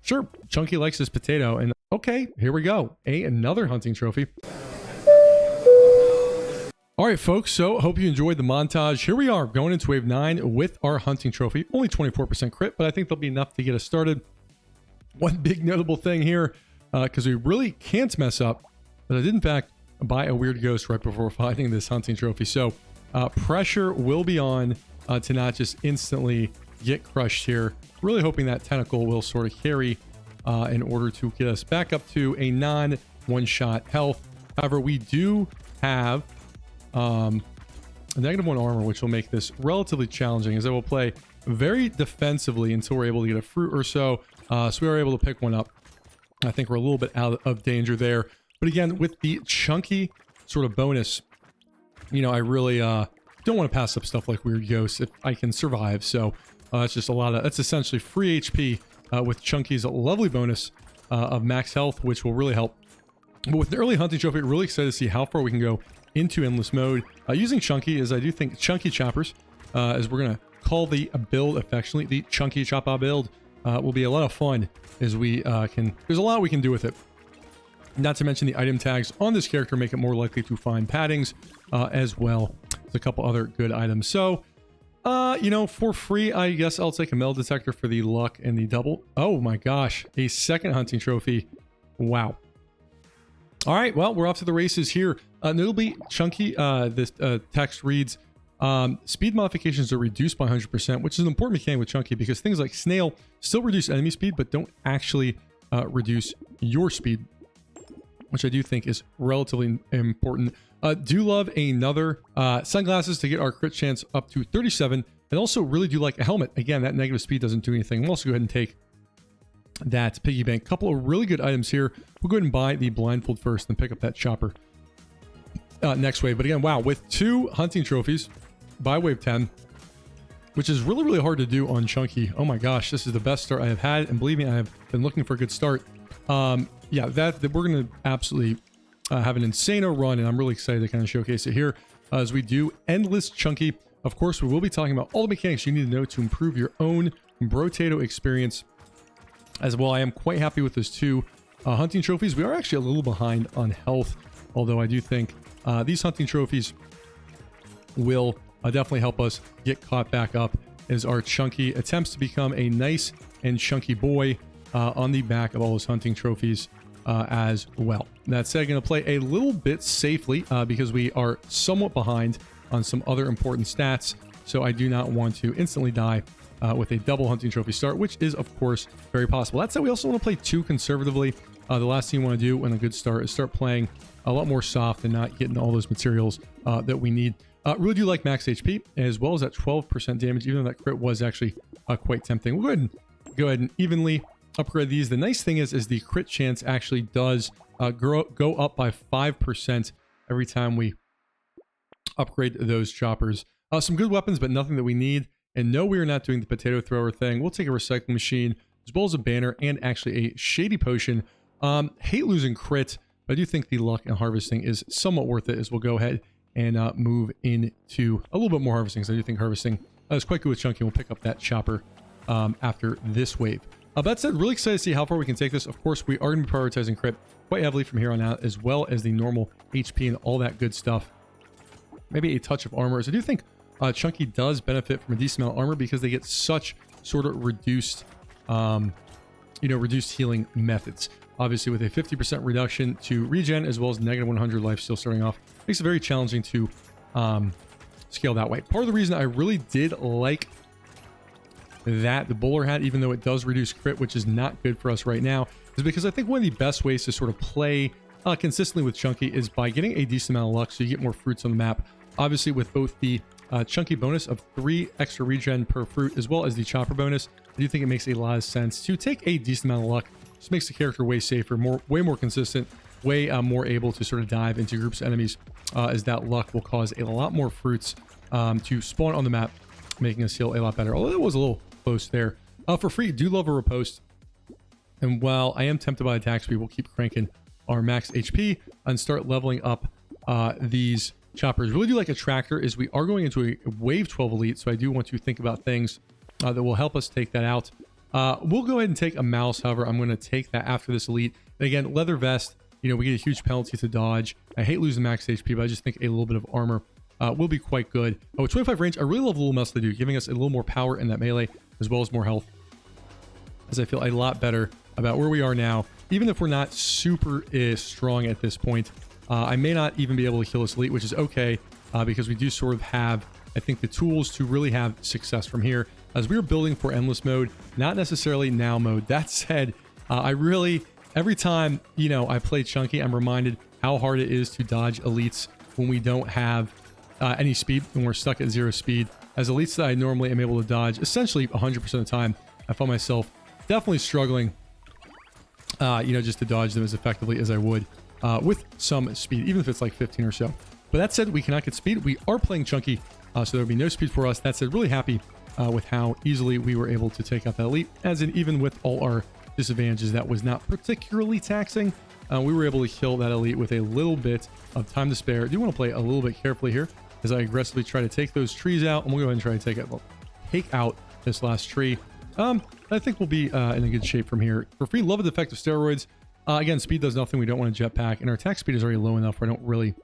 Sure, Chunky likes his potato, and okay, here we go. Another hunting trophy. All right, folks, so hope you enjoyed the montage. Here we are going into wave 9 with our hunting trophy. Only 24% crit, but I think they'll be enough to get us started. One big notable thing here, because we really can't mess up, but I did in fact buy a weird ghost right before finding this hunting trophy. So pressure will be on to not just instantly get crushed here. Really hoping that tentacle will sort of carry in order to get us back up to a non one-shot health. However, we do have a -1 armor, which will make this relatively challenging, as I will play very defensively until we're able to get a fruit or so. So we are able to pick one up. I think we're a little bit out of danger there. But again, with the chunky sort of bonus, you know, I really don't want to pass up stuff like weird ghosts if I can survive. So it's just that's essentially free HP with Chunky's lovely bonus of max health, which will really help. But with the early hunting trophy, really excited to see how far we can go into endless mode using Chunky, as I do think Chunky Choppers, as we're gonna call the build affectionately, the Chunky Choppa build, will be a lot of fun as we there's a lot we can do with it. Not to mention the item tags on this character make it more likely to find paddings as well as a couple other good items. So you know, for free, I guess I'll take a metal detector for the luck and the double. Oh my gosh, a second hunting trophy. Wow. All right, well, we're off to the races here. Notably, Chunky, this text reads, speed modifications are reduced by 100%, which is an important mechanic with Chunky because things like Snail still reduce enemy speed, but don't actually reduce your speed, which I do think is relatively important. Do love another sunglasses to get our crit chance up to 37, and also really do like a helmet. Again, that negative speed doesn't do anything. We'll also go ahead and take that piggy bank. Couple of really good items here. We'll go ahead and buy the blindfold first and pick up that chopper next wave. But again, wow, with 2 hunting trophies by wave 10, which is really, really hard to do on Chunky. Oh my gosh, this is the best start I have had, and believe me, I have been looking for a good start. Yeah, that we're going to absolutely have an insano run, and I'm really excited to kind of showcase it here as we do endless Chunky. Of course, we will be talking about all the mechanics you need to know to improve your own Brotato experience as well. I am quite happy with those 2 hunting trophies. We are actually a little behind on health, although I do think these hunting trophies will definitely help us get caught back up as our Chunky attempts to become a nice and chunky boy on the back of all those hunting trophies as well. That said, going to play a little bit safely because we are somewhat behind on some other important stats, so I do not want to instantly die with a double hunting trophy start, which is of course very possible. That said, we also want to play too conservatively. The last thing you want to do when a good start is start playing a lot more soft and not getting all those materials that we need. Really do like max HP as well as that 12% damage, even though that crit was actually quite tempting. We'll go ahead and evenly upgrade these. The nice thing is the crit chance actually does go up by 5% every time we upgrade those choppers. Some good weapons, but nothing that we need. And no, we are not doing the potato thrower thing. We'll take a recycling machine as well as a banner and actually a shady potion. Hate losing crit, but I do think the luck and harvesting is somewhat worth it, as we'll go ahead and move into a little bit more harvesting. So I do think harvesting is quite good with Chunky. We'll pick up that chopper after this wave. That said, really excited to see how far we can take this. Of course, we are going to be prioritizing crit quite heavily from here on out, as well as the normal HP and all that good stuff. Maybe a touch of armor, as I do think Chunky does benefit from a decent amount of armor because they get such sort of reduced, reduced healing methods. Obviously, with a 50% reduction to regen, as well as -100 life still starting off, makes it very challenging to scale that way. Part of the reason I really did like that the bowler hat, even though it does reduce crit, which is not good for us right now, is because I think one of the best ways to sort of play consistently with Chunky is by getting a decent amount of luck so you get more fruits on the map. Obviously, with both the Chunky bonus of 3 extra regen per fruit, as well as the chopper bonus, I do think it makes a lot of sense to take a decent amount of luck. Just makes the character way safer, way more consistent, way more able to sort of dive into groups of enemies, as that luck will cause a lot more fruits to spawn on the map, making us heal a lot better. Although it was a little close there. For free, do love a riposte. And while I am tempted by attack speed, we'll keep cranking our max HP and start leveling up these choppers. Really do like a tractor, is we are going into a wave 12 elite, so I do want to think about things that will help us take that out. We'll go ahead and take a mouse. However, I'm going to take that after this elite. And again, leather vest, you know, we get a huge penalty to dodge. I hate losing max HP, but I just think a little bit of armor will be quite good. Oh, 25 range. I really love the little mouse they do, giving us a little more power in that melee as well as more health, as I feel a lot better about where we are now. Even if we're not super strong at this point, I may not even be able to kill this elite, which is okay, because we do sort of have, I think, the tools to really have success from here as we are building for endless mode, not necessarily now mode. That said, I really, every time, you know, I play Chunky, I'm reminded how hard it is to dodge elites when we don't have any speed and we're stuck at 0 speed. As elites that I normally am able to dodge essentially 100% of the time, I find myself definitely struggling, you know, just to dodge them as effectively as I would with some speed, even if it's like 15 or so. But that said, we cannot get speed. We are playing Chunky, so there will be no speed for us. That said, really happy with how easily we were able to take out that elite, as in even with all our disadvantages, that was not particularly taxing. We were able to kill that elite with a little bit of time to spare. I do want to play a little bit carefully here as I aggressively try to take those trees out, and we'll go ahead and try to take out this last tree. I think we'll be in a good shape from here. For free, love of defective steroids. Again, speed does nothing. We don't want a jetpack, and our attack speed is already low enough where I don't really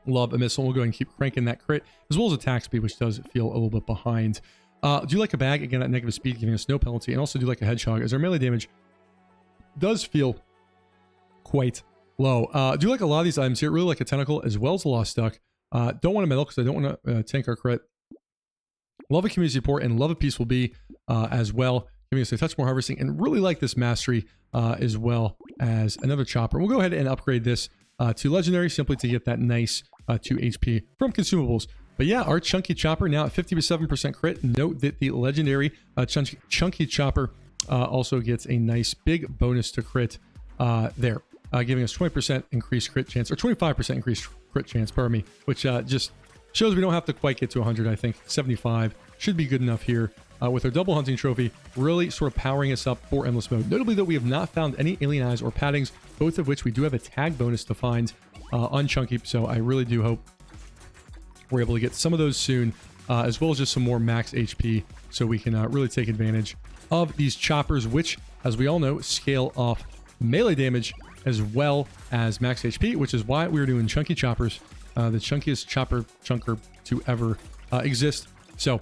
love a missile. We'll go ahead and keep cranking that crit, as well as attack speed, which does feel a little bit behind. Do like a bag, again, at negative speed, giving us no penalty, and also do like a hedgehog, as our melee damage does feel quite low. Do like a lot of these items here, really like a tentacle, as well as a lost duck. Don't want a medal, because I don't want to tank our crit. Love a community support, and love a peaceful bee as well, giving us a touch more harvesting, and really like this mastery as well as another chopper. We'll go ahead and upgrade this to legendary, simply to get that nice 2 HP from consumables. But yeah, our chunky chopper now at 57% crit. Note that the legendary chunky chopper also gets a nice big bonus to crit there, giving us 20% increased crit chance, or 25% increased crit chance, pardon me, which just shows we don't have to quite get to 100. I think 75 should be good enough here with our double hunting trophy, really sort of powering us up for endless mode. Notably, though, we have not found any alien eyes or paddings, both of which we do have a tag bonus to find on Chunky. So I really do hope we're able to get some of those soon, as well as just some more max HP, so we can really take advantage of these choppers, which, as we all know, scale off melee damage as well as max HP, which is why we're doing chunky choppers, the chunkiest chunker to ever exist. So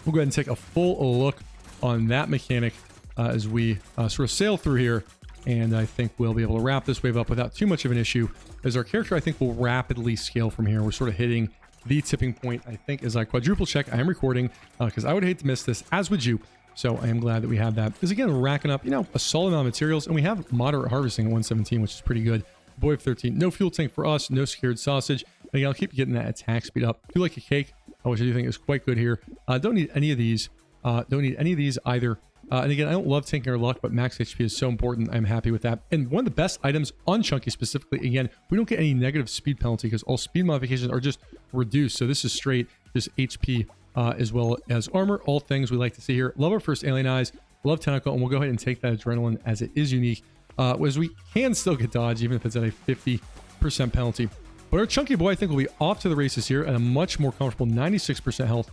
we'll go ahead and take a full look on that mechanic as we sort of sail through here, and I think we'll be able to wrap this wave up without too much of an issue, as our character, I think, will rapidly scale from here. We're sort of hitting the tipping point, I think, as I quadruple check. I am recording because I would hate to miss this, as would you. So I am glad that we have that. Because again, we're racking up, you know, a solid amount of materials, and we have moderate harvesting at 117, which is pretty good. Boy of 13, no fuel tank for us, no scared sausage. And again, I'll keep getting that attack speed up. Do like a cake, which I do think is quite good here. Don't need any of these. Don't need any of these either. And again, I don't love tanking our luck, but max HP is so important. I'm happy with that. And one of the best items on Chunky specifically, again, we don't get any negative speed penalty because all speed modifications are just reduced. So this is straight just HP as well as armor. All things we like to see here. Love our first alien eyes. Love tentacle. And we'll go ahead and take that adrenaline as it is unique. As we can still get dodge, even if it's at a 50% penalty. But our Chunky boy, I think, will be off to the races here at a much more comfortable 96% health.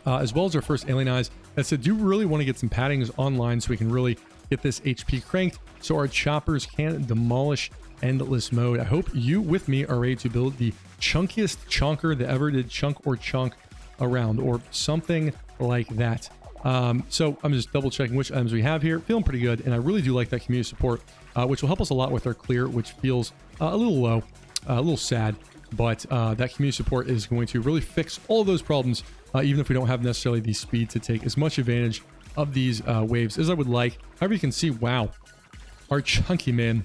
As well as our first alien eyes. That said, do really want to get some paddings online so we can really get this HP cranked so our choppers can demolish endless mode. I hope you with me are ready to build the chunkiest chonker that ever did chunk or chunk around, or something like that. So I'm just double checking which items we have here. Feeling pretty good, and I really do like that community support, which will help us a lot with our clear, which feels a little low, a little sad, but that community support is going to really fix all of those problems, even if we don't have necessarily the speed to take as much advantage of these waves as I would like. However, you can see, wow, our Chunky man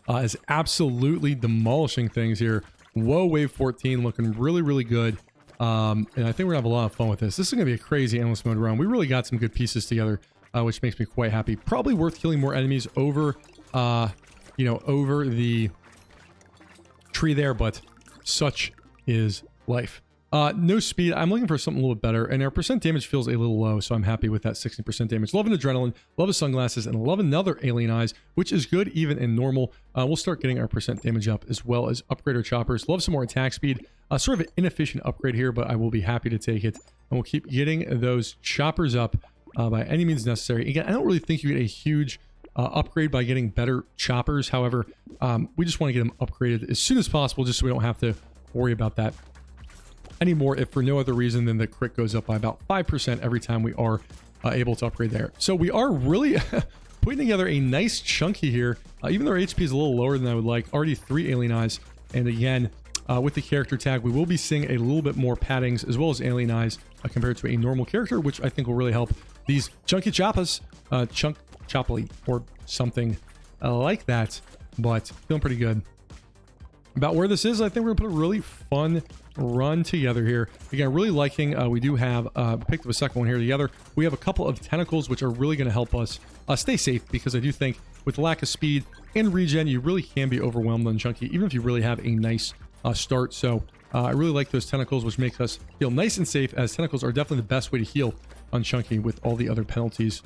is absolutely demolishing things here. Whoa, wave 14 looking really, really good. And I think we're gonna have a lot of fun with this. This is gonna be a crazy endless mode run. We really got some good pieces together, which makes me quite happy. Probably worth killing more enemies over, you know, over the tree there, but such is life. No speed. I'm looking for something a little bit better, and our percent damage feels a little low, so I'm happy with that 60% damage. Love an adrenaline, love his sunglasses, and love another alien eyes, which is good even in normal. We'll start getting our percent damage up, as well as upgrade our choppers. Love some more attack speed. Sort of an inefficient upgrade here, but I will be happy to take it, and we'll keep getting those choppers up by any means necessary. Again, I don't really think you get a huge upgrade by getting better choppers. However, we just want to get them upgraded as soon as possible, just so we don't have to worry about that anymore, if for no other reason than the crit goes up by about 5% every time we are able to upgrade there. So we are really putting together a nice chunky here, even though our HP is a little lower than I would like. Already 3 alien eyes, and again, with the character tag, we will be seeing a little bit more paddings as well as alien eyes compared to a normal character, which I think will really help these chunky choppas, chunk choppily or something like that. But feeling pretty good about where this is. I think we're gonna put a really fun run together here. Again, really liking, we do have picked up a second one here together. We have a couple of tentacles which are really going to help us stay safe, because I do think with the lack of speed and regen, you really can be overwhelmed on chunky, even if you really have a nice start. So I really like those tentacles, which makes us feel nice and safe, as tentacles are definitely the best way to heal on chunky with all the other penalties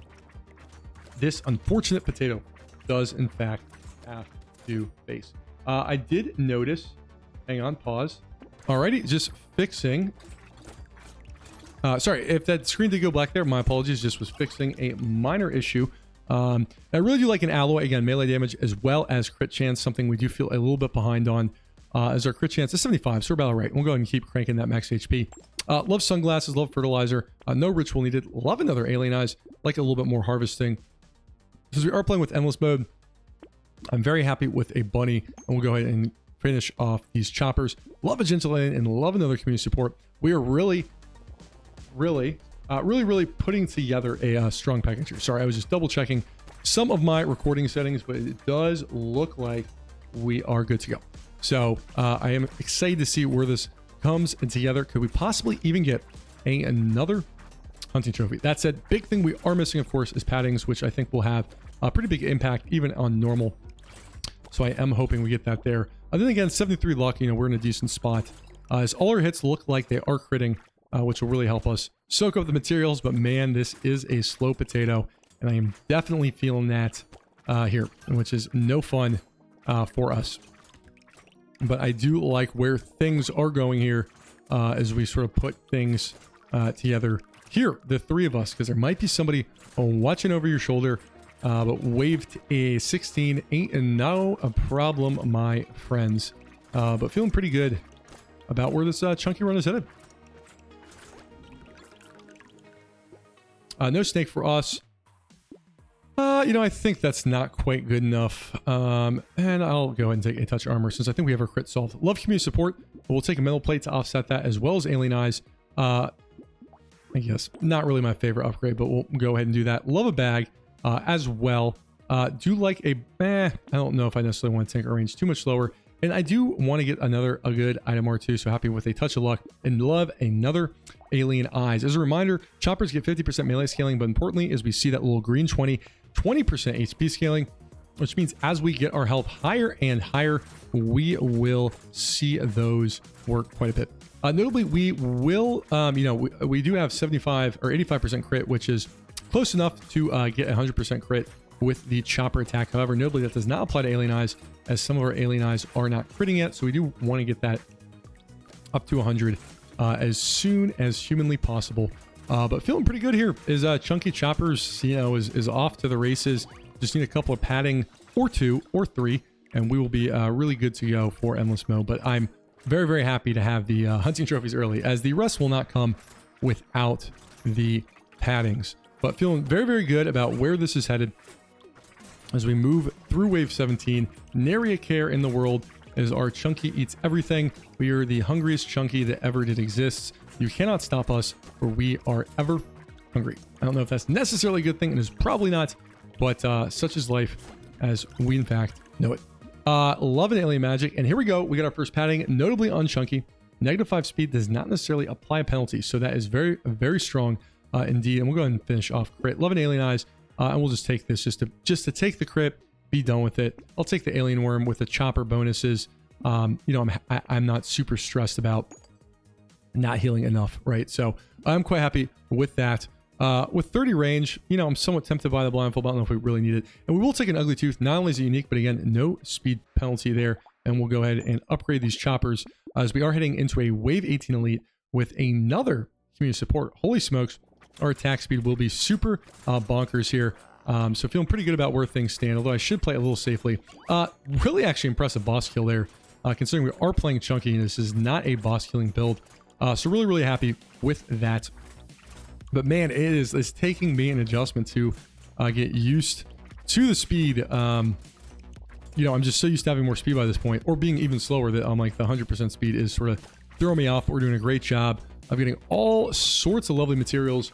this unfortunate potato does in fact have to face. I did notice, hang on, pause. Alrighty, just fixing. Sorry, if that screen did go black there, my apologies, just was fixing a minor issue. I really do like an alloy, again, melee damage as well as crit chance, something we do feel a little bit behind on, as our crit chance is 75, so we're about all right. We'll go ahead and keep cranking that max HP. Love sunglasses, love fertilizer, no ritual needed, love another alien eyes, like a little bit more harvesting. Since we are playing with endless mode, I'm very happy with a bunny, and we'll go ahead and finish off these choppers. Love a gentle alien and love another community support. We are really putting together a strong package here. Sorry, I was just double checking some of my recording settings, but it does look like we are good to go. So I am excited to see where this comes and together. Could we possibly even get another hunting trophy? That said, big thing we are missing, of course, is paddings, which I think will have a pretty big impact even on normal. So I am hoping we get that there. Then again, 73 luck, you know, we're in a decent spot. As all our hits look like they are critting, which will really help us soak up the materials. But man, this is a slow potato, and I am definitely feeling that here, which is no fun for us. But I do like where things are going here as we sort of put things together here, the three of us, because there might be somebody watching over your shoulder. But waved a 16 ain't no a problem, my friends. But feeling pretty good about where this chunky run is headed. No snake for us. You know, I think that's not quite good enough. And I'll go ahead and take a touch armor since I think we have our crit solved. Love community support. We'll take a metal plate to offset that, as well as alien eyes. I guess not really my favorite upgrade, but we'll go ahead and do that. Love a bag. As well, do like a I don't know if I necessarily want to take our range too much lower, and I do want to get a good item or two, so happy with a touch of luck, and love another alien eyes. As a reminder, choppers get 50% melee scaling, but importantly is we see that little green 20% HP scaling, which means as we get our health higher and higher, we will see those work quite a bit. Notably, we will you know, we do have 75 or 85% crit, which is close enough to get 100% crit with the chopper attack. However, notably, that does not apply to alien eyes, as some of our alien eyes are not critting yet. So we do want to get that up to 100 as soon as humanly possible. But feeling pretty good here. Is chunky choppers, you know, is off to the races. Just need a couple of padding or 2 or 3, and we will be really good to go for endless mode. But I'm very, very happy to have the hunting trophies early, as the rest will not come without the paddings. But feeling very, very good about where this is headed as we move through Wave 17. Nary a care in the world, as our chunky eats everything. We are the hungriest chunky that ever did exist. You cannot stop us, for we are ever hungry. I don't know if that's necessarily a good thing, and it's probably not, but such is life as we in fact know it. Love an alien magic, and here we go. We got our first padding, notably on chunky. -5 speed does not necessarily apply a penalty, so that is very, very strong. Indeed, and we'll go ahead and finish off crit. Love an alien eyes, and we'll just take this just to take the crit, be done with it. I'll take the alien worm with the chopper bonuses. You know, I'm not super stressed about not healing enough, right? So I'm quite happy with that. With 30 range, you know, I'm somewhat tempted by the blindfold. I don't know if we really need it. And we will take an ugly tooth. Not only is it unique, but again, no speed penalty there. And we'll go ahead and upgrade these choppers as we are heading into a Wave 18 Elite with another community support. Holy smokes. our attack speed will be super bonkers here. So feeling pretty good about where things stand, although I should play a little safely. Really actually impressive boss kill there, considering we are playing chunky and this is not a boss killing build. So really, really happy with that. But man, it's taking me an adjustment to get used to the speed. You know, I'm just so used to having more speed by this point, or being even slower, that I'm like the 100% speed is sort of throwing me off. But we're doing a great job of getting all sorts of lovely materials.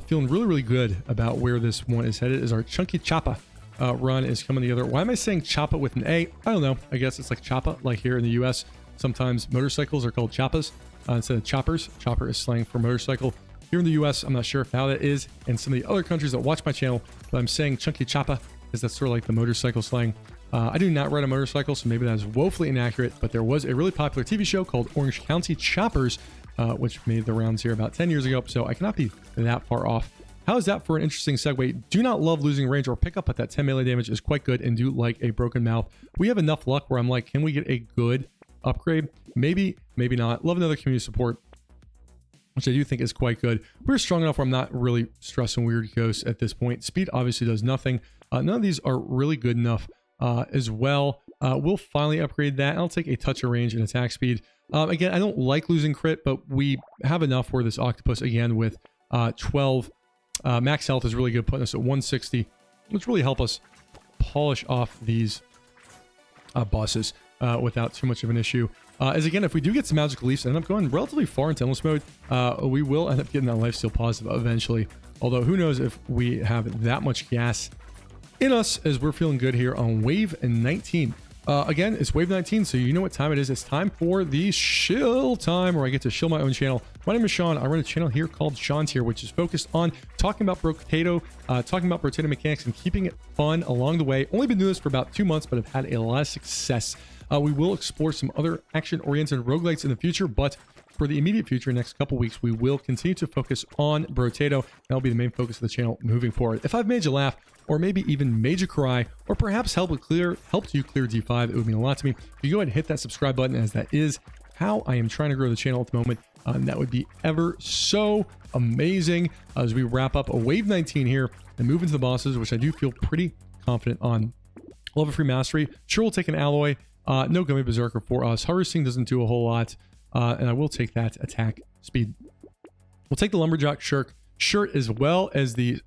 Feeling really, really good about where this one is headed. As our chunky choppa run is coming together. Why am I saying choppa with an A? I don't know. I guess it's like choppa, like here in the US. Sometimes motorcycles are called choppas instead of choppers. Chopper is slang for motorcycle. Here in the US, I'm not sure how that is in some of the other countries that watch my channel, but I'm saying chunky choppa because that's sort of like the motorcycle slang. I do not ride a motorcycle, so maybe that is woefully inaccurate, but there was a really popular TV show called Orange County Choppers, which made the rounds here about 10 years ago, so I cannot be that far off. How is that for an interesting segue? Do not love losing range or pickup, but that 10 melee damage is quite good, and do like a broken mouth. We have enough luck where I'm like, can we get a good upgrade? Maybe, maybe not. Love another community support, which I do think is quite good. We're strong enough where I'm not really stressing weird ghosts at this point. Speed obviously does nothing. None of these are really good enough as well. We'll finally upgrade that. I'll take a touch of range and attack speed. Again, I don't like losing crit, but we have enough where this octopus, again, with 12 max health is really good, putting us at 160, which really help us polish off these bosses without too much of an issue. As again, if we do get some magical leaves and end up going relatively far into endless mode, we will end up getting that lifesteal positive eventually. Although who knows if we have that much gas in us, as we're feeling good here on wave 19. Again, it's wave 19, so you know what time it is. It's time for the shill time, where I get to shill my own channel. My name is Sean. I run a channel here called Sean's Here, which is focused on talking about Brotato, talking about Brotato mechanics, and keeping it fun along the way. Only been doing this for about 2 months, but have had a lot of success. We will explore some other action-oriented roguelites in the future, but for the immediate future, next couple weeks, we will continue to focus on Brotato. That'll be the main focus of the channel moving forward. If I've made you laugh, or maybe even made you cry, or perhaps helped you clear D5, it would mean a lot to me. If you go ahead and hit that subscribe button, as that is how I am trying to grow the channel at the moment. That would be ever so amazing as we wrap up a wave 19 here and move into the bosses, which I do feel pretty confident on. Level free mastery. Sure, we'll take an alloy. No Gummy Berserker for us. Harvesting doesn't do a whole lot. And I will take that attack speed. We'll take the Lumberjack shirt as well as the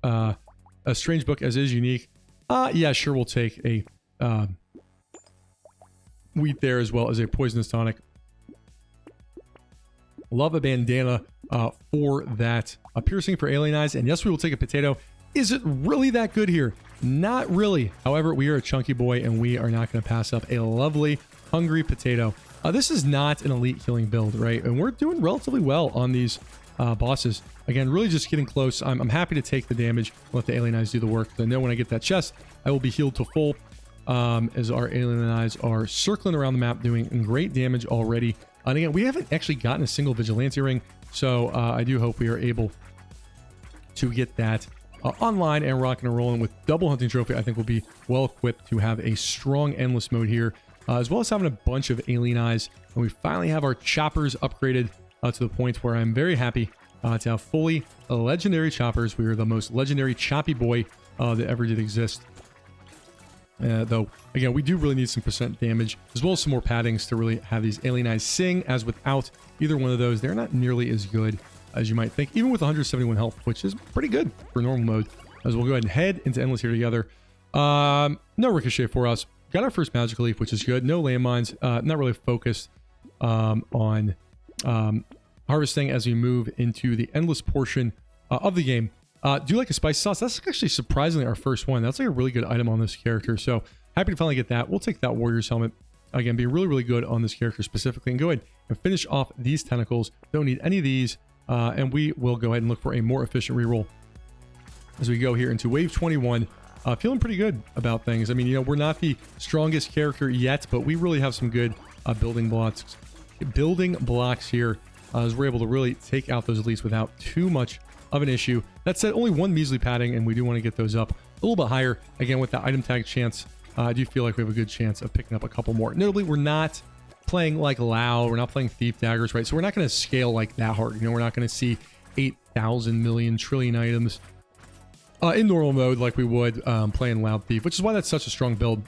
a strange book as is unique. Yeah, sure, we'll take a wheat there, as well as a poisonous tonic. Love a bandana for that. A piercing for alien eyes. And yes, we will take a potato. Is it really that good here? Not really. However, we are a chunky boy, and we are not going to pass up a lovely hungry potato. This is not an elite healing build, right? And we're doing relatively well on these bosses. Again, really just getting close. I'm happy to take the damage, let the alien eyes do the work. I know when I get that chest, I will be healed to full, as our alien eyes are circling around the map, doing great damage already. And again, we haven't actually gotten a single vigilante ring, so I do hope we are able to get that online and rocking and rolling with double hunting trophy. I think we'll be well equipped to have a strong endless mode here, as well as having a bunch of alien eyes. And we finally have our choppers upgraded to the point where I'm very happy to have fully legendary choppers. We are the most legendary choppy boy that ever did exist. Though, again, we do really need some percent damage, as well as some more paddings to really have these alien eyes sing, as without either one of those, they're not nearly as good as you might think, even with 171 health, which is pretty good for normal mode. As we'll go ahead and head into Endless here together. No ricochet for us. Got our first magical leaf, which is good. No landmines. Not really focused on harvesting as we move into the endless portion of the game. Do you like a spicy sauce? That's actually surprisingly our first one. That's like a really good item on this character. So happy to finally get that. We'll take that warrior's helmet. Again, be really, really good on this character specifically. And go ahead and finish off these tentacles. Don't need any of these. And we will go ahead and look for a more efficient reroll as we go here into wave 21. Feeling pretty good about things. I mean, you know, we're not the strongest character yet, but we really have some good building blocks here, as we're able to really take out those elites without too much of an issue. That said, only one measly padding, and we do want to get those up a little bit higher. Again, with that item tag chance, I do feel like we have a good chance of picking up a couple more. Notably, we're not playing like Lao, we're not playing Thief Daggers, right? So we're not going to scale like that hard. You know, we're not going to see 8,000 million trillion items in normal mode like we would playing Loud Thief, which is why that's such a strong build.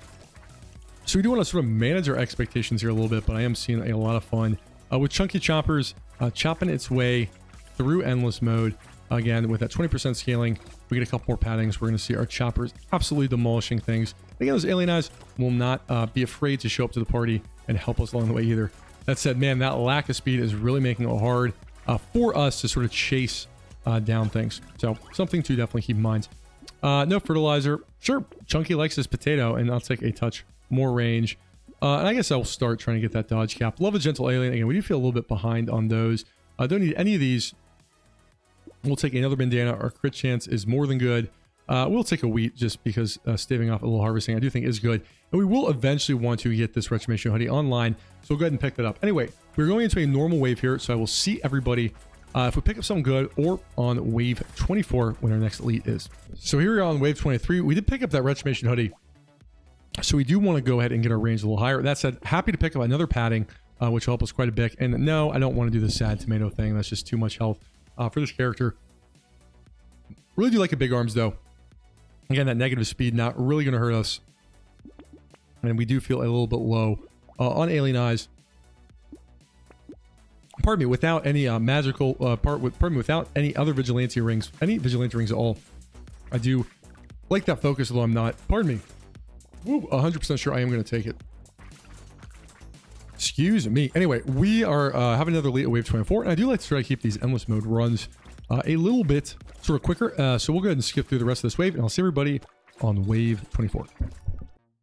So we do want to sort of manage our expectations here a little bit, but I am seeing a lot of fun with Chunky Choppers chopping its way through endless mode. Again, with that 20% scaling, we get a couple more paddings. We're going to see our choppers absolutely demolishing things. Again, those alien eyes will not be afraid to show up to the party and help us along the way either. That said, man, that lack of speed is really making it hard for us to sort of chase down things. So something to definitely keep in mind. No fertilizer. Sure, Chunky likes his potato, and I'll take a touch more range. And I guess I'll start trying to get that dodge cap. Love a gentle alien. Again, we do feel a little bit behind on those. I don't need any of these. We'll take another bandana. Our crit chance is more than good. We'll take a wheat just because staving off a little harvesting I do think is good. And we will eventually want to get this Retribution hoodie online. So we'll go ahead and pick that up. Anyway, we're going into a normal wave here. So I will see everybody if we pick up something good or on wave 24 when our next elite is. So here we are on wave 23. We did pick up that Retribution hoodie. So we do want to go ahead and get our range a little higher. That said, happy to pick up another padding, which will help us quite a bit. And no, I don't want to do the sad tomato thing. That's just too much health for this character. Really do like a big arms though. Again, that negative speed not really going to hurt us. And we do feel a little bit low on alien eyes. Pardon me, without any magical without any other vigilante rings, any vigilante rings at all. I do like that focus, although I'm not. Pardon me. Woo, 100% sure I am going to take it. Excuse me. Anyway, we are having another elite at wave 24, and I do like to try to keep these endless mode runs a little bit sort of quicker. So we'll go ahead and skip through the rest of this wave, and I'll see everybody on wave 24. All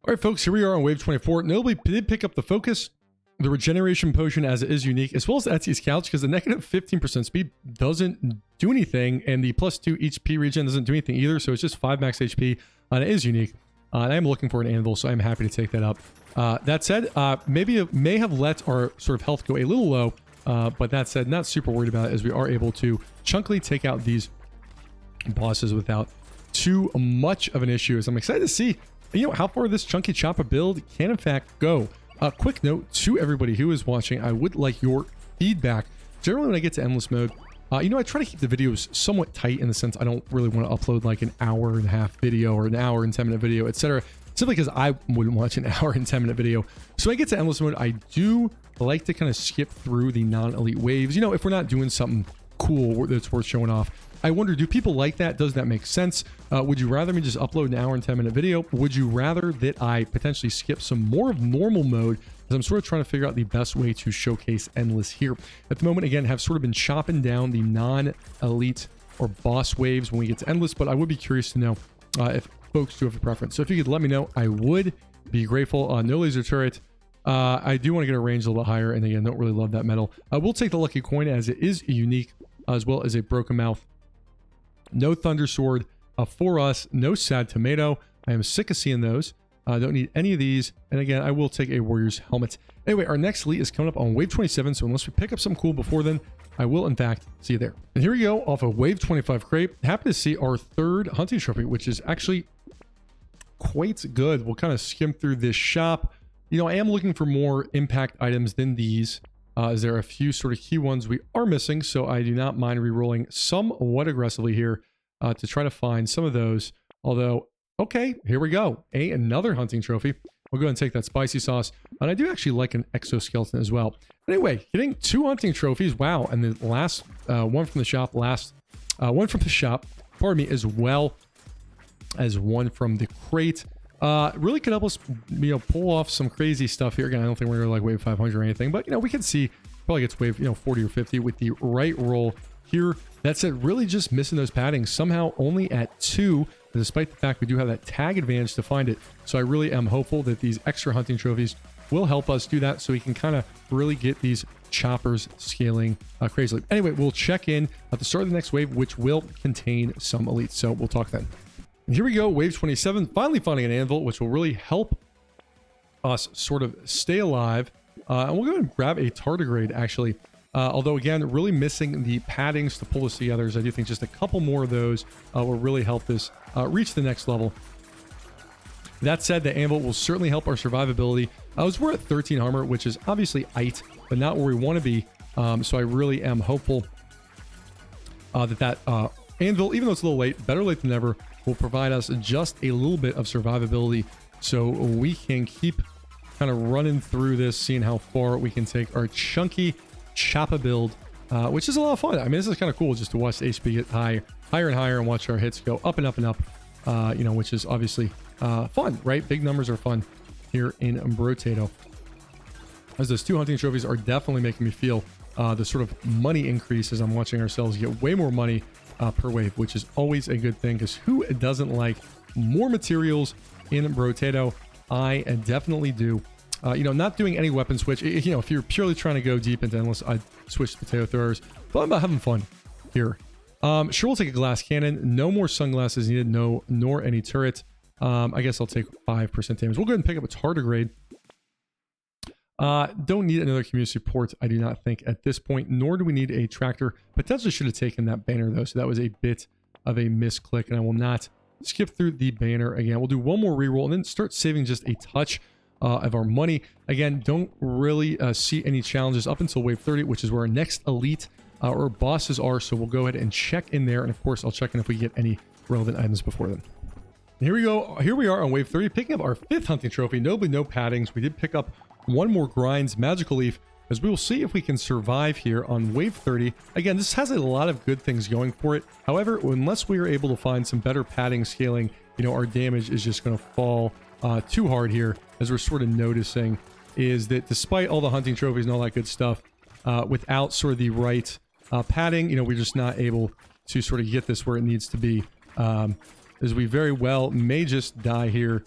right, folks, here we are on wave 24. Notably, did pick up the focus, the regeneration potion as it is unique, as well as Etsy's couch, because the negative 15% speed doesn't do anything, and the +2 HP regen doesn't do anything either. So it's just 5 max HP, and it is unique. And I am looking for an anvil, so I'm happy to take that up. That said, maybe it may have let our sort of health go a little low, but that said, not super worried about it, as we are able to chunkily take out these bosses without too much of an issue. As I'm excited to see, you know, how far this Chunky Chopper build can in fact go. Quick note to everybody who is watching, I would like your feedback. Generally, when I get to endless mode, you know, I try to keep the videos somewhat tight in the sense I don't really want to upload like an hour and a half video or an hour and 10-minute video, etc. Simply because I wouldn't watch an hour and 10-minute video. So when I get to endless mode, I do like to kind of skip through the non-elite waves. You know, if we're not doing something cool that's worth showing off. I wonder, do people like that? Does that make sense? Would you rather me just upload an hour and 10-minute video? Would you rather that I potentially skip some more of normal mode, as I'm sort of trying to figure out the best way to showcase endless here? At the moment, again, have sort of been chopping down the non-elite or boss waves when we get to endless, but I would be curious to know if folks do have a preference. So if you could let me know, I would be grateful. No laser turret. I do want to get a range a little bit higher, and again, don't really love that metal. I will take the lucky coin as it is unique, as well as a broken mouth. No thunder sword for us. No sad tomato. I am sick of seeing those. I don't need any of these. And again, I will take a warrior's helmet. Anyway, our next elite is coming up on wave 27. So unless we pick up something cool before then, I will in fact see you there. And here we go off of wave 25 crate. Happy to see our third hunting trophy, which is actually quite good. We'll kind of skim through this shop. You know, I am looking for more impact items than these. As there are a few sort of key ones we are missing, so I do not mind re-rolling somewhat aggressively here to try to find some of those. Although, okay, here we go. Another hunting trophy. We'll go ahead and take that spicy sauce. And I do actually like an exoskeleton as well. Anyway, getting 2 hunting trophies. Wow. And the last one from the shop, pardon me, as well as one from the crate. Really could help us, you know, pull off some crazy stuff here. Again, I don't think we're gonna like wave 500 or anything, but you know, we can see probably gets wave, you know, 40 or 50 with the right roll here. That said, really just missing those paddings somehow only at 2, despite the fact we do have that tag advantage to find it. So I really am hopeful that these extra hunting trophies will help us do that, so we can kind of really get these choppers scaling crazily. Anyway, we'll check in at the start of the next wave, which will contain some elites. So we'll talk then. And here we go, wave 27, finally finding an anvil, which will really help us sort of stay alive. And we'll go ahead and grab a tardigrade, actually. Although, again, really missing the paddings to pull us together. So I do think just a couple more of those will really help us reach the next level. That said, the anvil will certainly help our survivability. As we're at 13 armor, which is obviously but not where we want to be. So I really am hopeful that anvil, even though it's a little late, better late than never, will provide us just a little bit of survivability so we can keep kind of running through this, seeing how far we can take our chunky Choppa build, which is a lot of fun. I mean, this is kind of cool just to watch the HP get higher and higher and watch our hits go up and up and up, you know, which is obviously fun, right? Big numbers are fun here in Brotato. As those 2 hunting trophies are definitely making me feel the sort of money increase as I'm watching ourselves get way more money per wave, which is always a good thing, because who doesn't like more materials in Brotato? I definitely do. You know, not doing any weapon switch. You know, if you're purely trying to go deep into endless, I'd switch to potato throwers, but I'm about having fun here. Sure, we'll take a glass cannon. No more sunglasses needed. No, nor any turret. I guess I'll take 5% damage. We'll go ahead and pick up a tardigrade. Don't need another community support, I do not think, at this point, nor do we need a tractor. Potentially should have taken that banner, though, so that was a bit of a misclick, and I will not skip through the banner again. We'll do one more reroll and then start saving just a touch of our money. Again, don't really see any challenges up until wave 30, which is where our next elite or bosses are, so we'll go ahead and check in there, and of course, I'll check in if we get any relevant items before then. And here we go. Here we are on wave 30, picking up our 5th hunting trophy. Notably, no paddings. We did pick up one more grinds magical leaf, as we will see if we can survive here on wave 30. Again, this has a lot of good things going for it. However, unless we are able to find some better padding scaling, you know, our damage is just going to fall too hard here, as we're sort of noticing is that despite all the hunting trophies and all that good stuff, without sort of the right padding, you know, we're just not able to sort of get this where it needs to be, as we very well may just die here.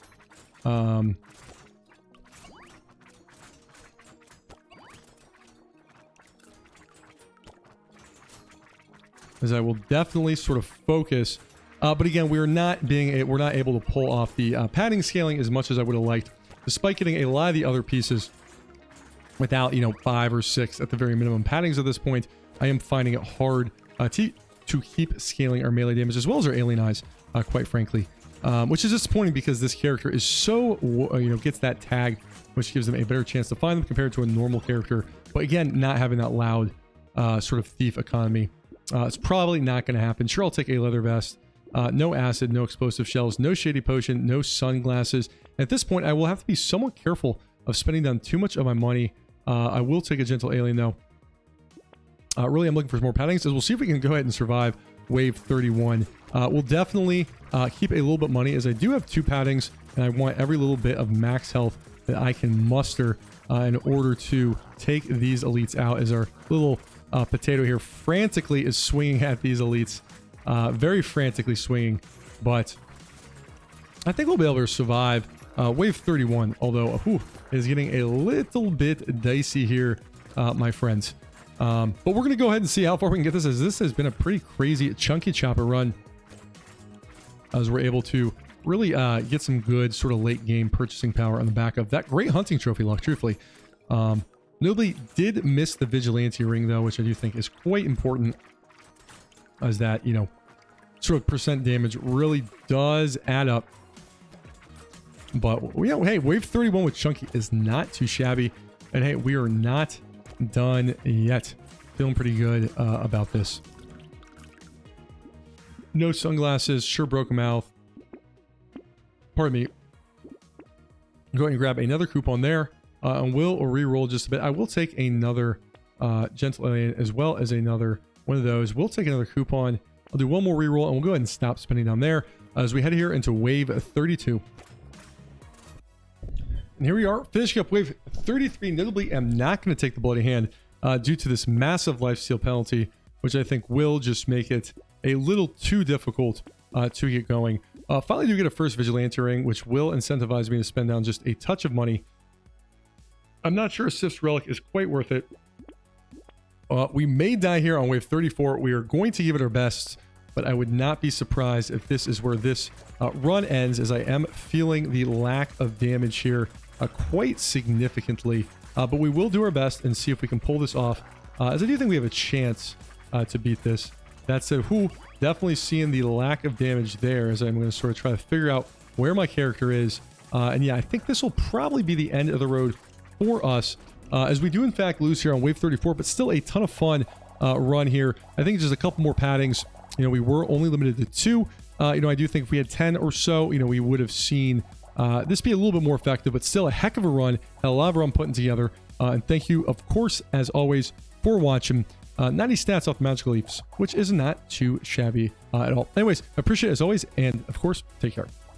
As I will definitely sort of focus, but again, we're not able to pull off the padding scaling as much as I would have liked, despite getting a lot of the other pieces without, you know, 5 or 6 at the very minimum paddings at this point. I am finding it hard to keep scaling our melee damage as well as our alien eyes, quite frankly, which is disappointing because this character is so, you know, gets that tag, which gives them a better chance to find them compared to a normal character. But again, not having that loud sort of thief economy. It's probably not going to happen. Sure, I'll take a leather vest. No acid, no explosive shells, no shady potion, no sunglasses. At this point, I will have to be somewhat careful of spending down too much of my money. I will take a gentle alien, though. Really, I'm looking for some more paddings, as we'll see if we can go ahead and survive wave 31. We'll definitely keep a little bit of money, as I do have 2 paddings, and I want every little bit of max health that I can muster in order to take these elites out, as our little potato here frantically is swinging at these elites, very frantically swinging, but I think we'll be able to survive wave 31, although it is getting a little bit dicey here, my friends. But we're going to go ahead and see how far we can get this, as this has been a pretty crazy chunky chopper run, as we're able to really get some good sort of late game purchasing power on the back of that great hunting trophy luck, truthfully. Nobly did miss the vigilante ring, though, which I do think is quite important, as that, you know, sort of percent damage really does add up. But yeah, hey, wave 31 with chunky is not too shabby, and hey, we are not done yet. Feeling pretty good about this. No sunglasses, sure broke a mouth. Pardon me. Go ahead and grab another coupon there. And we'll re-roll just a bit. I will take another gentle alien as well as another one of those. We'll take another coupon. I'll do one more re-roll, and we'll go ahead and stop spending down there as we head here into wave 32. And here we are, finishing up wave 33. Notably, I'm not going to take the bloody hand due to this massive lifesteal penalty, which I think will just make it a little too difficult to get going. Finally, do get a first vigilante ring, which will incentivize me to spend down just a touch of money. I'm not sure Sif's relic is quite worth it. We may die here on wave 34. We are going to give it our best, but I would not be surprised if this is where this run ends, as I am feeling the lack of damage here quite significantly. But we will do our best and see if we can pull this off, as I do think we have a chance to beat this. That said, definitely seeing the lack of damage there, as I'm going to sort of try to figure out where my character is. And yeah, I think this will probably be the end of the road for us, as we do in fact lose here on wave 34, but still a ton of fun run here. I think just a couple more paddings. You know, we were only limited to 2. You know, I do think if we had 10 or so, you know, we would have seen this be a little bit more effective, but still a heck of a run. Had a lot of run putting together. And thank you, of course, as always, for watching. 90 stats off Magical Leaps, which is not too shabby at all. Anyways, I appreciate it as always, and of course, take care.